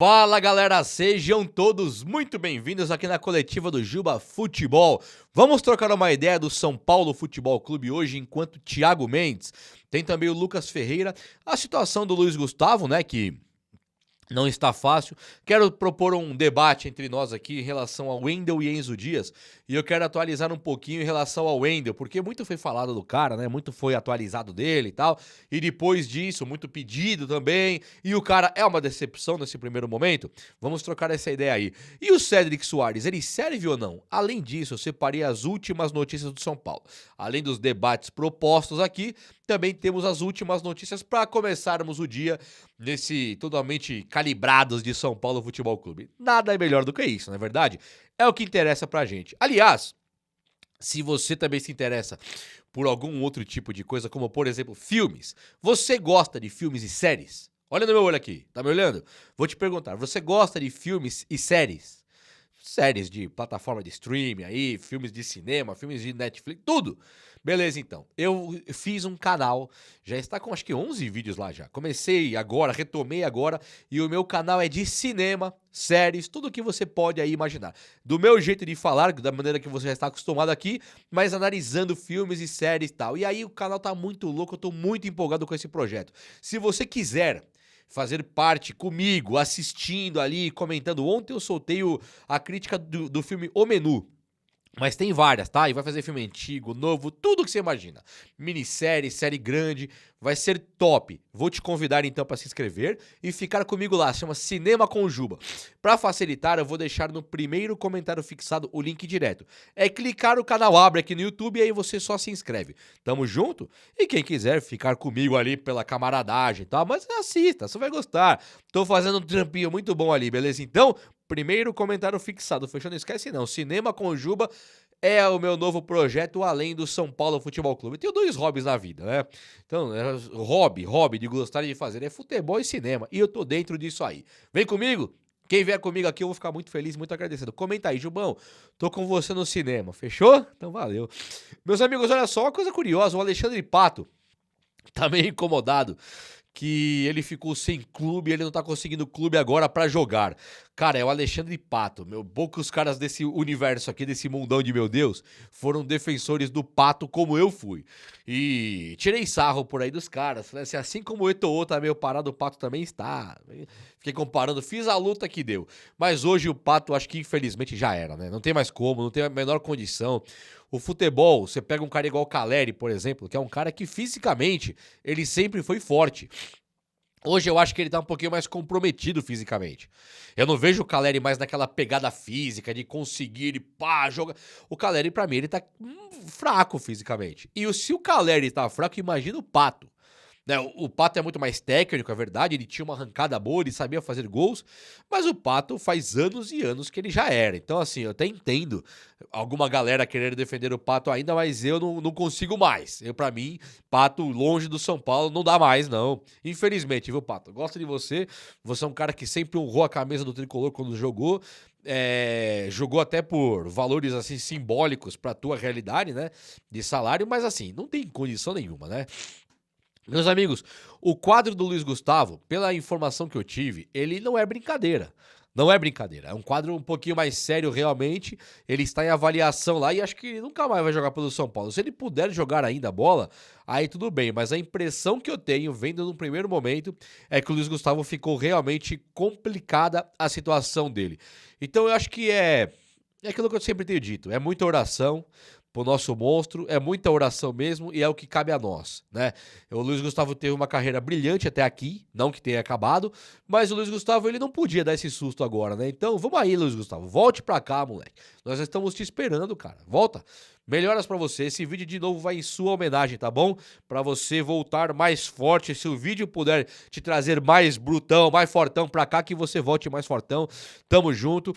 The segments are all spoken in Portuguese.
Fala galera, sejam todos muito bem-vindos aqui na coletiva do Juba Futebol. Vamos trocar uma ideia do São Paulo Futebol Clube hoje, enquanto Thiago Mendes, tem também o Lucas Ferreira, a situação do Luiz Gustavo, né, que não está fácil. Quero propor um debate entre nós aqui em relação ao Wendel e Enzo Dias. E eu quero atualizar um pouquinho em relação ao Wendel, porque muito foi falado do cara, né? Muito foi atualizado dele e tal. E depois disso, muito pedido também. E o cara é uma decepção nesse primeiro momento. Vamos trocar essa ideia aí. E o Cédric Soares, ele serve ou não? Além disso, eu separei as últimas notícias do São Paulo. Além dos debates propostos aqui, também temos as últimas notícias para começarmos o dia nesse totalmente calibrados de São Paulo Futebol Clube. Nada é melhor do que isso, não é verdade? É o que interessa pra gente. Aliás, se você também se interessa por algum outro tipo de coisa, como por exemplo filmes, você gosta de filmes e séries? Olha no meu olho aqui, tá me olhando? Vou te perguntar, você gosta de filmes e séries? Séries de plataforma de streaming aí, filmes de cinema, filmes de Netflix, tudo. Beleza, então. Eu fiz um canal, já está com acho que 11 vídeos lá já. Comecei agora, retomei agora, e o meu canal é de cinema, séries, tudo que você pode aí imaginar. Do meu jeito de falar, da maneira que você já está acostumado aqui, mas analisando filmes e séries e tal. E aí o canal tá muito louco, eu tô muito empolgado com esse projeto. Se você quiser fazer parte comigo, assistindo ali, comentando. Ontem eu soltei a crítica do filme O Menu. Mas tem várias, tá? E vai fazer filme antigo, novo, tudo que você imagina. Minissérie, série grande, vai ser top. Vou te convidar então para se inscrever e ficar comigo lá, chama Cinema com Juba. Para facilitar, eu vou deixar no primeiro comentário fixado o link direto. É clicar, o canal abre aqui no YouTube e aí você só se inscreve. Tamo junto? E quem quiser ficar comigo ali pela camaradagem e tal, mas assista, você vai gostar. Tô fazendo um trampinho muito bom ali, beleza? Então, primeiro comentário fixado, fechou? Não esquece não, Cinema com Juba é o meu novo projeto além do São Paulo Futebol Clube. Eu tenho dois hobbies na vida, né? Então, hobby de gostar de fazer é futebol e cinema. E eu tô dentro disso aí. Vem comigo? Quem vier comigo aqui eu vou ficar muito feliz, muito agradecido. Comenta aí, Jubão, tô com você no cinema, fechou? Então valeu. Meus amigos, olha só, uma coisa curiosa, o Alexandre Pato tá meio incomodado que ele ficou sem clube, ele não tá conseguindo clube agora pra jogar. Cara, é o Alexandre Pato, meu, poucos caras desse universo aqui, desse mundão de meu Deus, foram defensores do Pato como eu fui. E tirei sarro por aí dos caras, né? Assim como o Eto'o tá meio parado, o Pato também está. Fiquei comparando, fiz a luta que deu. Mas hoje o Pato, acho que infelizmente já era, né? Não tem mais como, não tem a menor condição. O futebol, você pega um cara igual o Caleri, por exemplo, que é um cara que fisicamente ele sempre foi forte. Hoje eu acho que ele tá um pouquinho mais comprometido fisicamente. Eu não vejo o Caleri mais naquela pegada física de conseguir pá, jogar. O Caleri, pra mim, ele tá fraco fisicamente. E se o Caleri tá fraco, imagina o Pato. Né, o Pato é muito mais técnico, é verdade, ele tinha uma arrancada boa, ele sabia fazer gols, mas o Pato faz anos e anos que ele já era. Então, assim, eu até entendo alguma galera querer defender o Pato ainda, mas eu não consigo mais. Pra mim, Pato longe do São Paulo não dá mais, não. Infelizmente, viu, Pato? Gosto de você, você é um cara que sempre honrou a camisa do Tricolor quando jogou, jogou até por valores assim simbólicos pra tua realidade, né, de salário, mas assim, não tem condição nenhuma, né? Meus amigos, o quadro do Luiz Gustavo, pela informação que eu tive, ele não é brincadeira. Não é brincadeira. É um quadro um pouquinho mais sério realmente. Ele está em avaliação lá e acho que ele nunca mais vai jogar pelo São Paulo. Se ele puder jogar ainda a bola, aí tudo bem. Mas a impressão que eu tenho, vendo no primeiro momento, é que o Luiz Gustavo ficou realmente complicada a situação dele. Então eu acho que é aquilo que eu sempre tenho dito. É muita oração pro nosso monstro, é muita oração mesmo e é o que cabe a nós, né? O Luiz Gustavo teve uma carreira brilhante até aqui, não que tenha acabado, mas o Luiz Gustavo ele não podia dar esse susto agora, né? Então vamos aí, Luiz Gustavo, volte pra cá, moleque. Nós estamos te esperando, cara. Volta. Melhoras pra você. Esse vídeo de novo vai em sua homenagem, tá bom? Pra você voltar mais forte. Se o vídeo puder te trazer mais brutão, mais fortão pra cá, que você volte mais fortão. Tamo junto.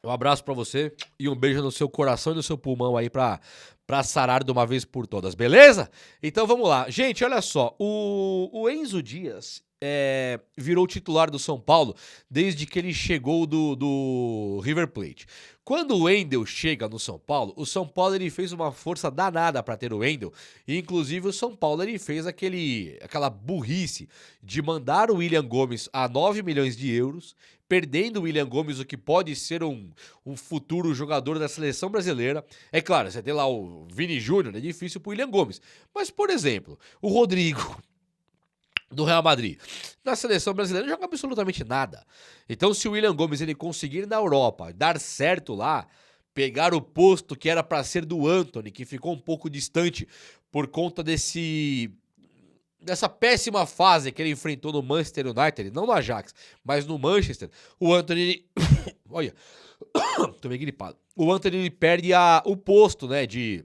Um abraço pra você e um beijo no seu coração e no seu pulmão aí pra sarar de uma vez por todas, beleza? Então vamos lá. Gente, olha só, o Enzo Dias, virou titular do São Paulo desde que ele chegou do River Plate. Quando o Wendel chega no São Paulo, o São Paulo ele fez uma força danada para ter o Wendel, e inclusive o São Paulo ele fez aquela burrice de mandar o William Gomes a 9 milhões de euros, perdendo o William Gomes, o que pode ser um futuro jogador da seleção brasileira. É claro, você tem lá o Vini Júnior, é difícil pro William Gomes, mas por exemplo, o Rodrigo do Real Madrid. Na seleção brasileira não joga absolutamente nada. Então, se o William Gomes ele conseguir na Europa dar certo lá, pegar o posto que era para ser do Antony, que ficou um pouco distante por conta dessa péssima fase que ele enfrentou no Manchester United, não no Ajax, mas no Manchester, o Antony olha, tô meio gripado. O Antony ele perde o posto, né, de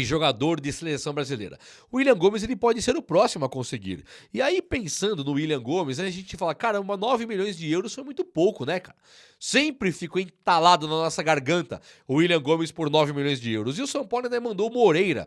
jogador de seleção brasileira. O William Gomes ele pode ser o próximo a conseguir. E aí, pensando no William Gomes, a gente fala, caramba, 9 milhões de euros foi muito pouco, né, cara? Sempre ficou entalado na nossa garganta o William Gomes por 9 milhões de euros. E o São Paulo ainda mandou o Moreira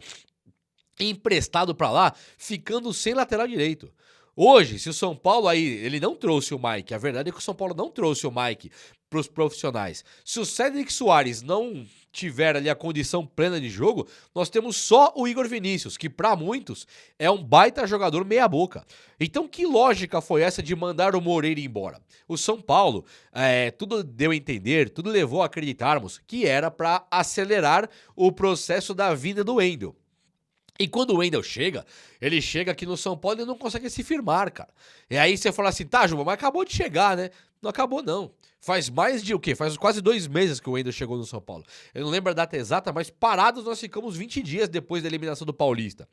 emprestado pra lá, ficando sem lateral direito. Hoje, se o São Paulo aí, ele não trouxe o Mike, a verdade é que o São Paulo não trouxe o Mike pros profissionais. Se o Cédric Soares não tiver ali a condição plena de jogo, nós temos só o Igor Vinícius, que pra muitos é um baita jogador meia boca. Então que lógica foi essa de mandar o Moreira embora? O São Paulo, tudo deu a entender, tudo levou a acreditarmos que era pra acelerar o processo da vinda do Wendel. E quando o Wendel chega, ele chega aqui no São Paulo e não consegue se firmar, cara. E aí você fala assim, tá, Juba, mas acabou de chegar, né? Não acabou, não. Faz mais de o quê? Faz quase 2 meses que o Wendel chegou no São Paulo. Eu não lembro a data exata, mas parados nós ficamos 20 dias depois da eliminação do Paulista.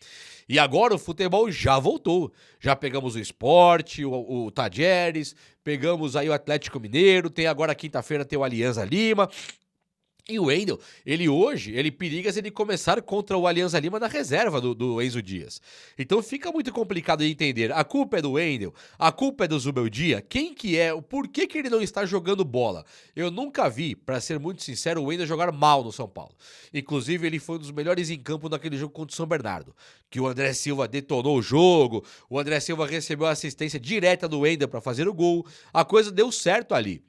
E agora o futebol já voltou. Já pegamos o Sport, o Tadieres, pegamos aí o Atlético Mineiro, tem agora quinta-feira tem o Alianza Lima. E o Wendel, ele periga se ele começar contra o Alianza Lima na reserva do Enzo Dias. Então fica muito complicado de entender. A culpa é do Wendel, a culpa é do Zubeldia, quem que é, por que ele não está jogando bola? Eu nunca vi, pra ser muito sincero, o Wendel jogar mal no São Paulo. Inclusive ele foi um dos melhores em campo naquele jogo contra o São Bernardo, que o André Silva detonou o jogo, o André Silva recebeu a assistência direta do Wendel pra fazer o gol, a coisa deu certo ali.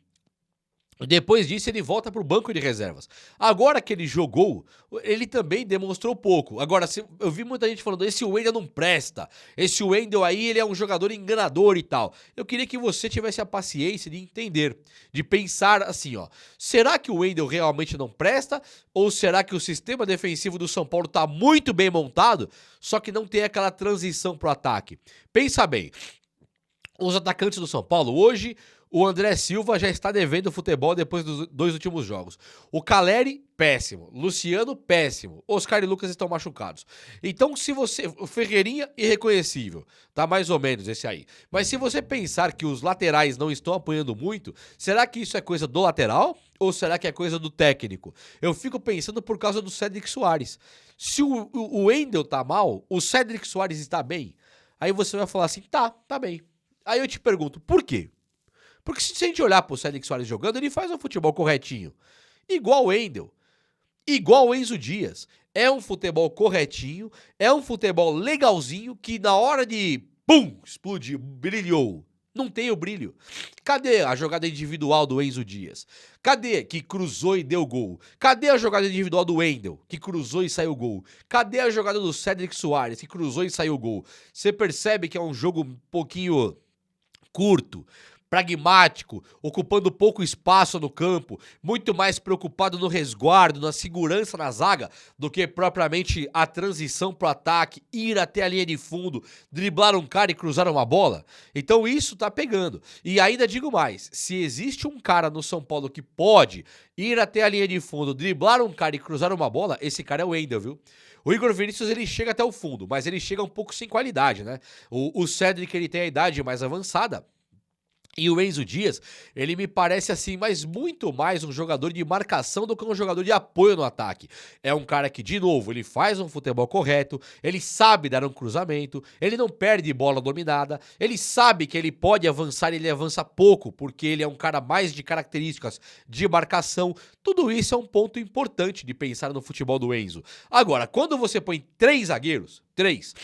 Depois disso, ele volta pro banco de reservas. Agora que ele jogou, ele também demonstrou pouco. Agora, eu vi muita gente falando, esse Wendel não presta, esse Wendel aí, ele é um jogador enganador e tal. Eu queria que você tivesse a paciência de entender, de pensar assim, ó, será que o Wendel realmente não presta? Ou será que o sistema defensivo do São Paulo tá muito bem montado, só que não tem aquela transição pro ataque? Pensa bem, os atacantes do São Paulo hoje, o André Silva já está devendo futebol depois dos 2 últimos jogos. O Caleri, péssimo. Luciano, péssimo. Oscar e Lucas estão machucados. Então, se você... O Ferreirinha, irreconhecível. Tá mais ou menos esse aí. Mas se você pensar que os laterais não estão apanhando muito, será que isso é coisa do lateral? Ou será que é coisa do técnico? Eu fico pensando por causa do Cédric Soares. Se o Wendel tá mal, o Cédric Soares está bem. Aí você vai falar assim, tá bem. Aí eu te pergunto, por quê? Porque se a gente olhar pro Cédric Soares jogando, ele faz um futebol corretinho. Igual o Wendel. Igual o Enzo Dias. É um futebol corretinho, é um futebol legalzinho que na hora de, pum, explodiu, brilhou. Não tem o brilho. Cadê a jogada individual do Enzo Dias? Cadê que cruzou e deu gol? Cadê a jogada individual do Wendel, que cruzou e saiu gol? Cadê a jogada do Cédric Soares, que cruzou e saiu gol? Você percebe que é um jogo um pouquinho curto, pragmático, ocupando pouco espaço no campo, muito mais preocupado no resguardo, na segurança na zaga, do que propriamente a transição pro ataque, ir até a linha de fundo, driblar um cara e cruzar uma bola. Então isso tá pegando. E ainda digo mais, se existe um cara no São Paulo que pode ir até a linha de fundo, driblar um cara e cruzar uma bola, esse cara é o Wendel, viu? O Igor Vinícius, ele chega até o fundo, mas ele chega um pouco sem qualidade, né? O Cédric, ele tem a idade mais avançada, e o Enzo Dias, ele me parece assim, mas muito mais um jogador de marcação do que um jogador de apoio no ataque. É um cara que, de novo, ele faz um futebol correto, ele sabe dar um cruzamento, ele não perde bola dominada, ele sabe que ele pode avançar e ele avança pouco, porque ele é um cara mais de características de marcação. Tudo isso é um ponto importante de pensar no futebol do Enzo. Agora, quando você põe 3 zagueiros, 3,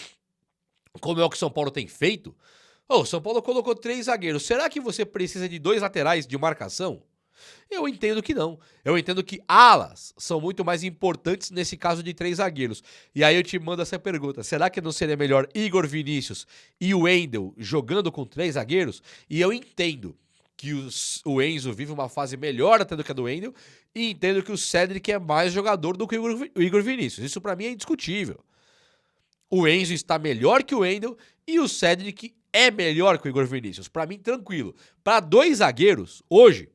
como é o que o São Paulo tem feito, Ô, o São Paulo colocou 3 zagueiros. Será que você precisa de 2 laterais de marcação? Eu entendo que não. Eu entendo que alas são muito mais importantes nesse caso de 3 zagueiros. E aí eu te mando essa pergunta: será que não seria melhor Igor Vinícius e o Wendel jogando com 3 zagueiros? E eu entendo que o Enzo vive uma fase melhor até do que a do Wendel, e entendo que o Cedric é mais jogador do que o Igor Vinícius. Isso pra mim é indiscutível. O Enzo está melhor que o Wendel e o Cedric é melhor que o Igor Vinícius. Pra mim, tranquilo. Para 2 zagueiros, hoje,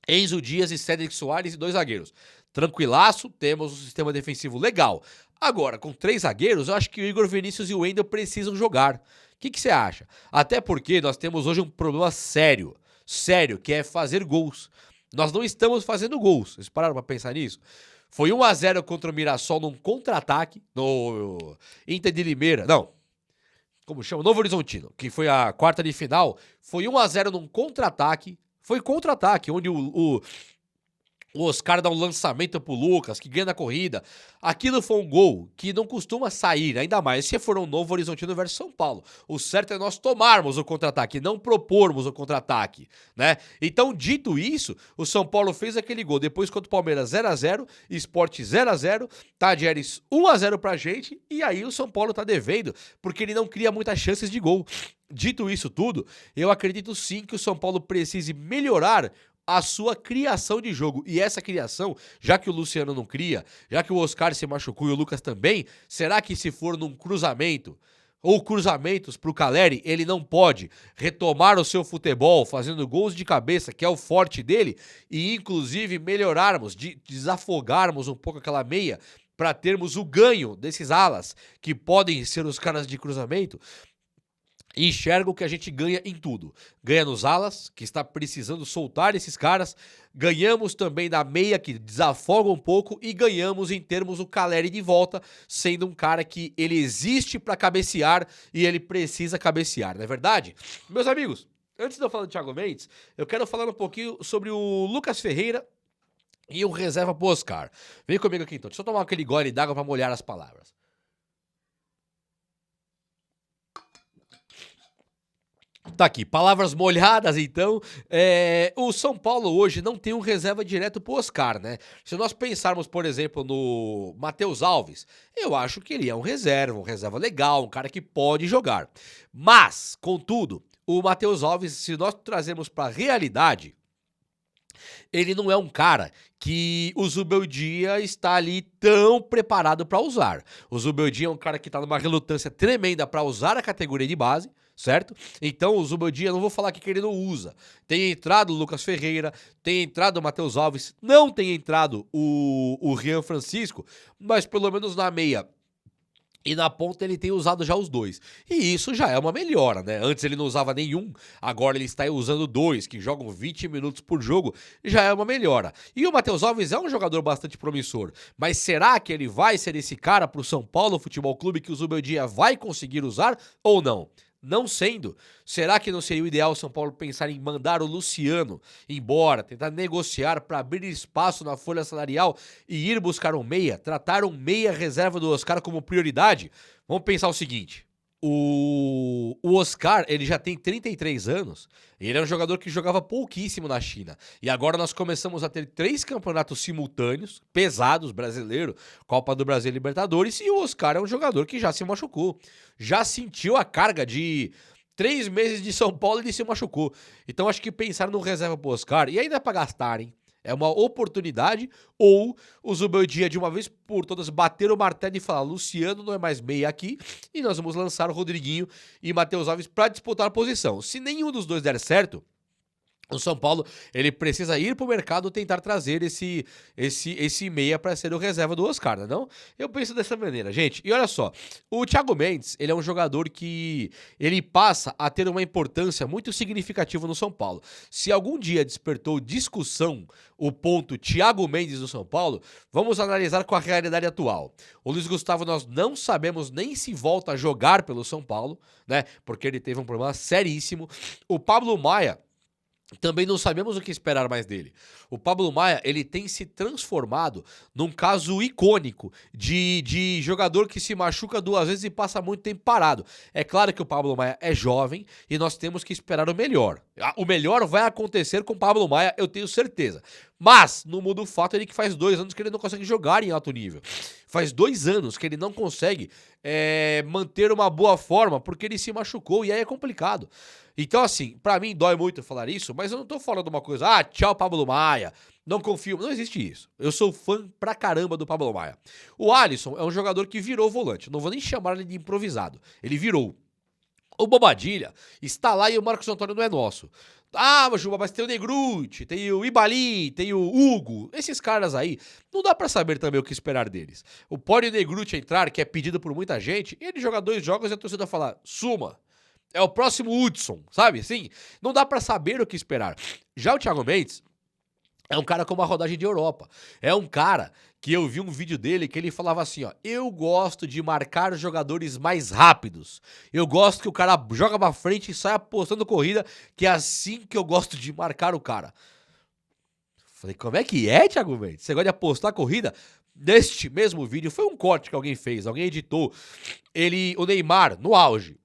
Enzo Dias e Cedric Soares e 2 zagueiros. Tranquilaço, temos um sistema defensivo legal. Agora, com 3 zagueiros, eu acho que o Igor Vinícius e o Wendel precisam jogar. O que você acha? Até porque nós temos hoje um problema sério, que é fazer gols. Nós não estamos fazendo gols. Vocês pararam pra pensar nisso? Foi 1-0 contra o Mirassol num contra-ataque, no Inter de Limeira. Não, como chama? Novo Horizontino, que foi a quarta de final. Foi 1-0 num contra-ataque. Foi contra-ataque, onde o Oscar dá um lançamento pro Lucas, que ganha na corrida. Aquilo foi um gol que não costuma sair, ainda mais se for um Novo Horizontino versus São Paulo. O certo é nós tomarmos o contra-ataque, não propormos o contra-ataque, né? Então, dito isso, o São Paulo fez aquele gol. Depois, contra o Palmeiras, 0-0, Sport 0-0, Tadieres 1-0 pra gente, e aí o São Paulo tá devendo, porque ele não cria muitas chances de gol. Dito isso tudo, eu acredito sim que o São Paulo precise melhorar a sua criação de jogo. E essa criação, já que o Luciano não cria, já que o Oscar se machucou e o Lucas também, será que se for num cruzamento ou cruzamentos pro Caleri, ele não pode retomar o seu futebol fazendo gols de cabeça, que é o forte dele, e inclusive melhorarmos, desafogarmos um pouco aquela meia para termos o ganho desses alas, que podem ser os caras de cruzamento? E enxergo que a gente ganha em tudo. Ganha nos alas, que está precisando soltar esses caras. Ganhamos também da meia, que desafoga um pouco. E ganhamos em termos o Caleri de volta, sendo um cara que ele existe para cabecear e ele precisa cabecear, não é verdade? Meus amigos, antes de eu falar do Thiago Mendes, eu quero falar um pouquinho sobre o Lucas Ferreira e o reserva pro Oscar. Vem comigo aqui então. Deixa eu tomar aquele gole d'água para molhar as palavras. Tá aqui, palavras molhadas então. O São Paulo hoje não tem um reserva direto pro Oscar, né? Se nós pensarmos, por exemplo, no Matheus Alves, eu acho que ele é um reserva legal, um cara que pode jogar. Mas, contudo, o Matheus Alves, se nós trazermos pra realidade, ele não é um cara que o Zubeldia está ali tão preparado para usar. O Zubeldia é um cara que está numa relutância tremenda para usar a categoria de base, certo? Então o Zubeldia, não vou falar que ele não usa. Tem entrado o Lucas Ferreira, tem entrado o Matheus Alves, não tem entrado o Rian Francisco, mas pelo menos na meia e na ponta ele tem usado já os dois. E isso já é uma melhora, né? Antes ele não usava nenhum, agora ele está usando 2, que jogam 20 minutos por jogo, já é uma melhora. E o Matheus Alves é um jogador bastante promissor, mas será que ele vai ser esse cara pro São Paulo Futebol Clube que o Zubeldia vai conseguir usar ou não? Não sendo, será que não seria o ideal o São Paulo pensar em mandar o Luciano embora, tentar negociar para abrir espaço na folha salarial e ir buscar um meia, tratar um meia reserva do Oscar como prioridade? Vamos pensar o seguinte, o Oscar, ele já tem 33 anos, ele é um jogador que jogava pouquíssimo na China, e agora nós começamos a ter 3 campeonatos simultâneos, pesados, brasileiro, Copa do Brasil e Libertadores, e o Oscar é um jogador que já se machucou, já sentiu a carga de 3 meses de São Paulo e ele se machucou. Então acho que pensar no reserva pro Oscar, e ainda é pra gastar, hein? É uma oportunidade, ou o Zubeldia de uma vez por todas bater o martelo e falar: Luciano não é mais meia aqui, e nós vamos lançar o Rodriguinho e Matheus Alves para disputar a posição. Se nenhum dos dois der certo, o São Paulo, ele precisa ir pro mercado tentar trazer esse meia para ser o reserva do Oscar, não? Eu penso dessa maneira, gente. E olha só, o Thiago Mendes, ele é um jogador que ele passa a ter uma importância muito significativa no São Paulo. Se algum dia despertou discussão o ponto Thiago Mendes do São Paulo, vamos analisar com a realidade atual. O Luiz Gustavo, nós não sabemos nem se volta a jogar pelo São Paulo, né? Porque ele teve um problema seríssimo. O Pablo Maia, também não sabemos o que esperar mais dele. O Pablo Maia, ele tem se transformado num caso icônico de jogador que se machuca 2 vezes e passa muito tempo parado. É claro que o Pablo Maia é jovem e nós temos que esperar o melhor. O melhor vai acontecer com o Pablo Maia, eu tenho certeza. Mas não muda o fato de que faz 2 anos que ele não consegue jogar em alto nível. Faz 2 anos que ele não consegue manter uma boa forma porque ele se machucou e aí é complicado. Então, assim, pra mim dói muito falar isso, mas eu não tô falando uma coisa, tchau Pablo Maia, não confio, não existe isso. Eu sou fã pra caramba do Pablo Maia. O Alisson é um jogador que virou volante, não vou nem chamar ele de improvisado, ele virou. O Bobadilha está lá e o Marcos Antônio não é nosso. Mas Juba, mas tem o Negruti, tem o Ibali, tem o Hugo, esses caras aí, não dá pra saber também o que esperar deles. Pode o Negruti entrar, que é pedido por muita gente, ele joga 2 jogos e a torcida fala, suma. É o próximo Hudson, sabe? Sim, não dá pra saber o que esperar. Já o Thiago Mendes é um cara com uma rodagem de Europa. É um cara que eu vi um vídeo dele que ele falava assim, ó, eu gosto de marcar jogadores mais rápidos. Eu gosto que o cara joga pra frente e sai apostando corrida, que é assim que eu gosto de marcar o cara. Falei, como é que é, Thiago Mendes? Você gosta de apostar corrida? Neste mesmo vídeo, foi um corte que alguém fez, alguém editou. O Neymar, no auge,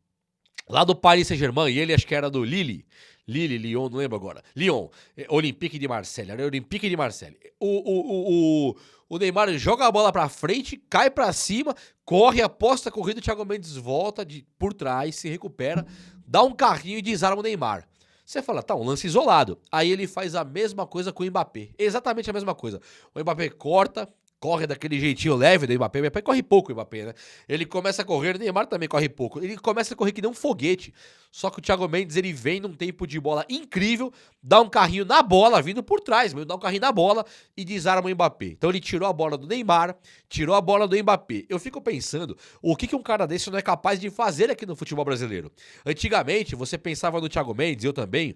lá do Paris Saint-Germain, e ele acho que era do Lyon, não lembro agora. Lyon, Olympique de Marseille, era Olympique de Marseille. O Neymar joga a bola pra frente, cai pra cima, corre, aposta a corrida, o Thiago Mendes volta por trás, se recupera, dá um carrinho e desarma o Neymar. Você fala, tá, um lance isolado. Aí ele faz a mesma coisa com o Mbappé, exatamente a mesma coisa. O Mbappé corre daquele jeitinho leve do Mbappé. O Mbappé corre pouco, o Mbappé, né? Ele começa a correr, o Neymar também corre pouco. Ele começa a correr que nem um foguete. Só que o Thiago Mendes, ele vem num tempo de bola incrível, dá um carrinho na bola, vindo por trás, dá um carrinho na bola e desarma o Mbappé. Então ele tirou a bola do Neymar, tirou a bola do Mbappé. Eu fico pensando, o que um cara desse não é capaz de fazer aqui no futebol brasileiro? Antigamente, você pensava no Thiago Mendes, eu também.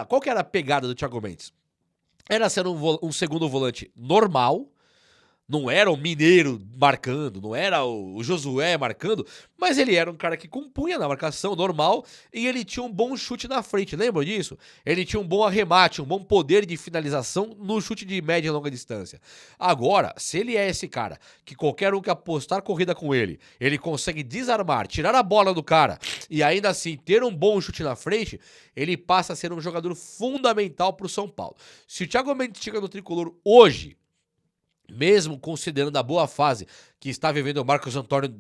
Qual que era a pegada do Thiago Mendes? Era ser um segundo volante normal, não era o Mineiro marcando, não era o Josué marcando, mas ele era um cara que compunha na marcação normal e ele tinha um bom chute na frente, lembra disso? Ele tinha um bom arremate, um bom poder de finalização no chute de média e longa distância. Agora, se ele é esse cara, que qualquer um que apostar corrida com ele, ele consegue desarmar, tirar a bola do cara e ainda assim ter um bom chute na frente, ele passa a ser um jogador fundamental pro São Paulo. Se o Thiago Mendes chega no Tricolor hoje, mesmo considerando a boa fase que está vivendo o Marcos Antônio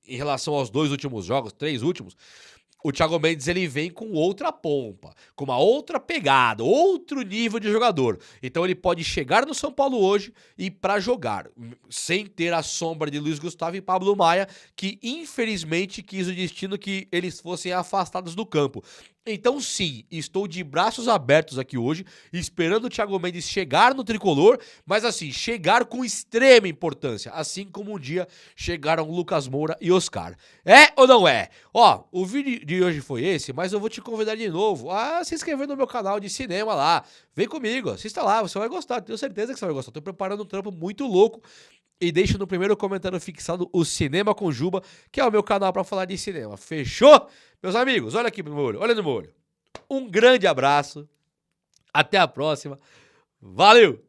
em relação aos 2 últimos jogos, 3 últimos, o Thiago Mendes ele vem com outra pompa, com uma outra pegada, outro nível de jogador. Então ele pode chegar no São Paulo hoje e para jogar, sem ter a sombra de Luiz Gustavo e Pablo Maia, que infelizmente quis o destino que eles fossem afastados do campo. Então sim, estou de braços abertos aqui hoje, esperando o Thiago Mendes chegar no Tricolor, mas assim, chegar com extrema importância, assim como um dia chegaram Lucas Moura e Oscar. É ou não é? Ó, o vídeo de hoje foi esse, mas eu vou te convidar de novo a se inscrever no meu canal de cinema lá. Vem comigo, assista lá, você vai gostar, tenho certeza que você vai gostar. Tô preparando um trampo muito louco. E deixa no primeiro comentário fixado o Cinema com Juba, que é o meu canal pra falar de cinema. Fechou? Meus amigos, olha aqui no meu olho, olha no meu olho. Um grande abraço, até a próxima, valeu!